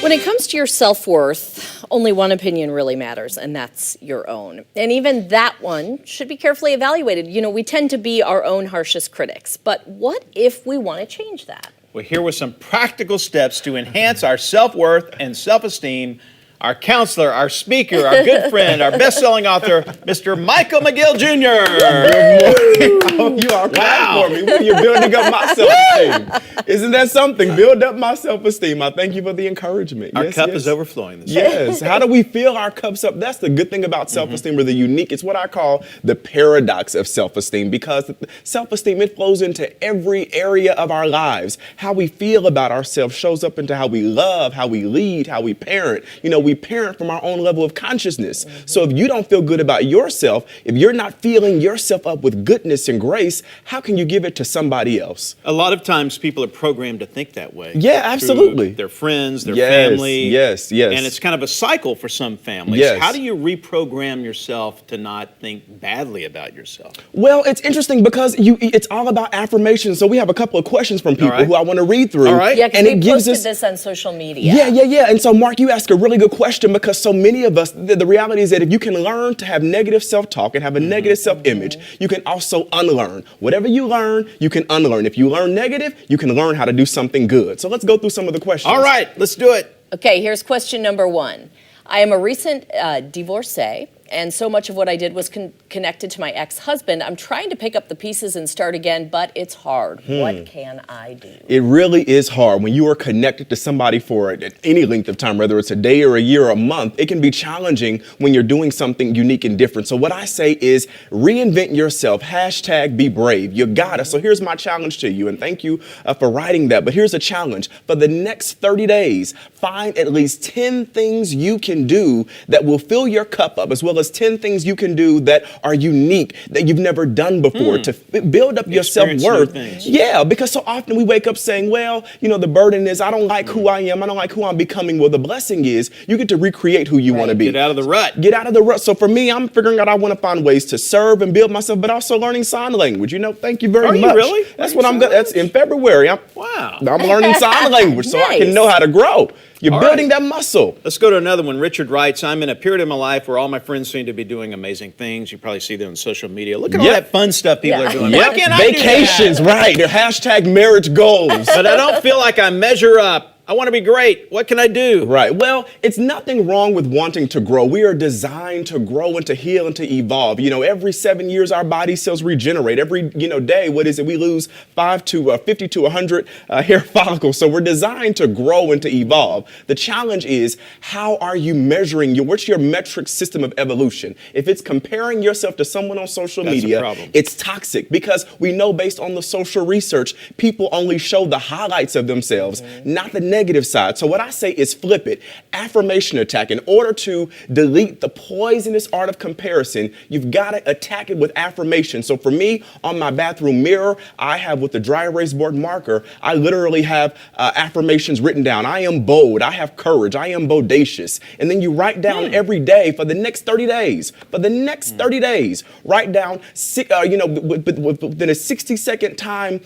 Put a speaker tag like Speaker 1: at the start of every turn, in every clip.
Speaker 1: When it comes to your self-worth, only one opinion really matters, and that's your own. And even that one should be carefully evaluated. You know, we tend to be our own harshest critics, but what if we want to change that?
Speaker 2: Well, here were some practical steps to enhance our self-worth and self-esteem. Our counselor, our speaker, our good friend, our best-selling author, Mr. MICHAEL MCGILL Jr.
Speaker 3: Good morning. Oh, you are proud for me. You're building up my self-esteem. Isn't that something? Build up my self-esteem. I thank you for the encouragement.
Speaker 2: Our cup is overflowing this
Speaker 3: Yes. How do we fill our cups up? That's the good thing about self-esteem, or the unique. It's what I call the paradox of self-esteem, because self-esteem, it flows into every area of our lives. How we feel about ourselves shows up into how we love, how we lead, how we parent. You know, we parent from our own level of consciousness. So if you don't feel good about yourself, if you're not filling yourself up with goodness and grace, how can you give it to somebody else?
Speaker 2: A lot of times people are programmed to think that way.
Speaker 3: Yeah, absolutely.
Speaker 2: Their friends, their family.
Speaker 3: Yes.
Speaker 2: And it's kind of a cycle for some families.
Speaker 3: Yes.
Speaker 2: How do you reprogram yourself to not think badly about yourself?
Speaker 3: Well, it's interesting because it's all about affirmation. So we have a couple of questions from people who I want to read through.
Speaker 2: All right.
Speaker 1: Yeah, because we posted this on social media.
Speaker 3: Yeah. And so, Mark, you ask a really good question, because so many of us, the reality is that if you can learn to have negative self-talk and have a negative self-image, you can also unlearn. Whatever you learn, you can unlearn. If you learn negative, you can learn how to do something good. So let's go through some of the questions.
Speaker 2: All right, let's do it.
Speaker 1: Okay, here's question number one. I am a recent divorcee, and so much of what I did was connected to my ex-husband. I'm trying to pick up the pieces and start again, but it's hard. What can I do?
Speaker 3: It really is hard when you are connected to somebody for any length of time, whether it's a day or a year or a month. It can be challenging when you're doing something unique and different. So what I say is reinvent yourself. # be brave. You got it. So here's my challenge to you, and thank you for writing that. But here's a challenge. For the next 30 days, find at least 10 things you can do that will fill your cup up, as well as 10 things you can do that are unique, that you've never done before, to build up your self-worth. Yeah, because so often we wake up saying, well, you know, the burden is I don't like who I am, I don't like who I'm becoming. Well, the blessing is you get to recreate who you want to be.
Speaker 2: Get out of the rut.
Speaker 3: Get out of the rut. So for me, I'm figuring out I want to find ways to serve and build myself, but also learning sign language. You know, thank you very much.
Speaker 2: Are you really?
Speaker 3: That's what I'm good. That's in February.
Speaker 2: Wow.
Speaker 3: I'm learning sign language so I can know how to grow. You're building that muscle.
Speaker 2: Let's go to another one. Richard writes, I'm in a period of my life where all my friends seem to be doing amazing things. You probably see them on social media. Look at all that fun stuff people are doing. Why can't I do that?
Speaker 3: Vacations, right. Their # marriage goals.
Speaker 2: But I don't feel like I measure up. I want to be great. What can I do?
Speaker 3: Right. Well, it's nothing wrong with wanting to grow. We are designed to grow and to heal and to evolve. You know, every 7 years, our body cells regenerate. Every, day, what is it? We lose 50 to 100 hair follicles. So we're designed to grow and to evolve. The challenge is, how are you measuring what's your metric system of evolution? If it's comparing yourself to someone on social media, it's toxic, because we know based on the social research, people only show the highlights of themselves, not the negative side. So what I say is flip it. Affirmation attack. In order to delete the poisonous art of comparison, you've got to attack it with affirmation. So for me, on my bathroom mirror, I have, with the dry erase board marker, I literally have affirmations written down. I am bold. I have courage. I am bodacious. And then you write down every day for the next 30 days. For the next 30 days, write down, within a 60-second time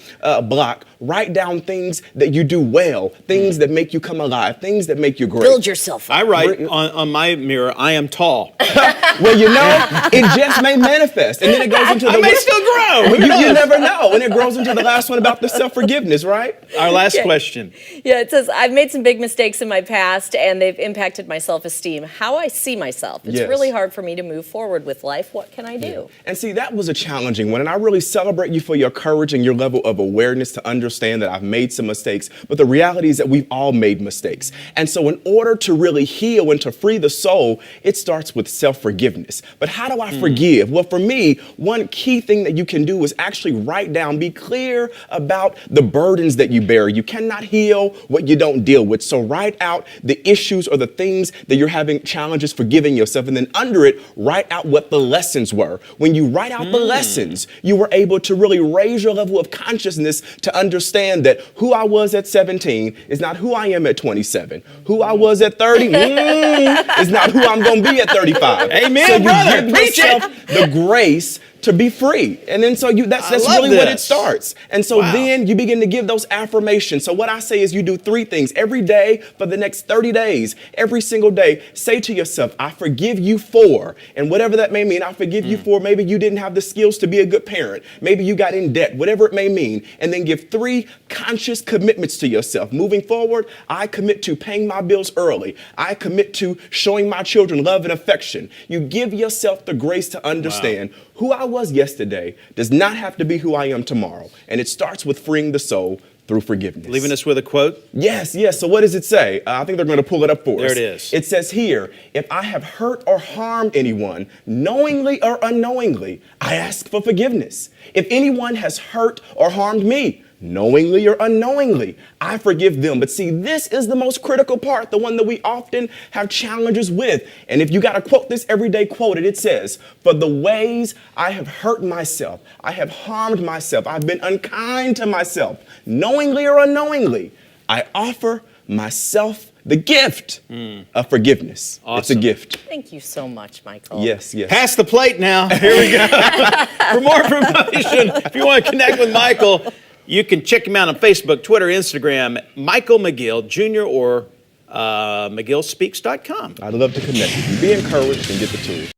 Speaker 3: block, write down things that you do well, things that make you come alive, things that make you great.
Speaker 1: Build yourself up.
Speaker 2: I write on my mirror, I am tall.
Speaker 3: Well, it just may manifest. And then it goes into
Speaker 2: I may still grow.
Speaker 3: You never know. And it grows into the last one about the self-forgiveness, right?
Speaker 2: Our last question.
Speaker 1: Yeah, it says, I've made some big mistakes in my past and they've impacted my self-esteem. How I see myself. It's really hard for me to move forward with life. What can I do?
Speaker 3: And see, that was a challenging one. And I really celebrate you for your courage and your level of awareness to understand that I've made some mistakes. But the reality is that we've all made mistakes. And so in order to really heal and to free the soul, it starts with self-forgiveness. But how do I forgive? Well, for me, one key thing that you can do is actually write down, be clear about the burdens that you bear. You cannot heal what you don't deal with. So write out the issues or the things that you're having challenges forgiving yourself. And then under it, write out what the lessons were. When you write out the lessons, you were able to really raise your level of consciousness to understand that who I was at 17 is not who I am at 27. Who I was at 30 is not who I'm going to be at 35.
Speaker 2: Amen,
Speaker 3: so you
Speaker 2: brother.
Speaker 3: give
Speaker 2: Preach
Speaker 3: yourself
Speaker 2: it.
Speaker 3: the grace to be free. And then so that's
Speaker 2: love
Speaker 3: really what it
Speaker 2: this.
Speaker 3: starts. And so
Speaker 2: Wow.
Speaker 3: then you begin to give those affirmations. So what I say is you do 3 things every day for the next 30 days. Every single day, say to yourself, I forgive you for, and whatever that may mean, I forgive you for, maybe you didn't have the skills to be a good parent. Maybe you got in debt, whatever it may mean. And then give 3 conscious commitments to yourself. Moving forward, I commit to paying my bills early. I commit to showing my children love and affection. You give yourself the grace to understand who I was yesterday does not have to be who I am tomorrow. And it starts with freeing the soul through forgiveness.
Speaker 2: Leaving us with a quote?
Speaker 3: Yes. So what does it say? I think they're going to pull it up for us.
Speaker 2: There it is.
Speaker 3: It says here, if I have hurt or harmed anyone, knowingly or unknowingly, I ask for forgiveness. If anyone has hurt or harmed me, knowingly or unknowingly, I forgive them. But see, this is the most critical part, the one that we often have challenges with. And if you got to quote this every day, quote it. It says, for the ways I have hurt myself, I have harmed myself, I've been unkind to myself, knowingly or unknowingly, I offer myself the gift of forgiveness.
Speaker 2: Awesome.
Speaker 3: It's a gift.
Speaker 1: Thank you so much, Michael.
Speaker 3: Yes.
Speaker 2: Pass the plate now. Here we go. For more information, if you want to connect with Michael, you can check him out on Facebook, Twitter, Instagram, Michael McGill Jr. or McGillSpeaks.com.
Speaker 3: I'd love to connect with you. Be encouraged and get the tools.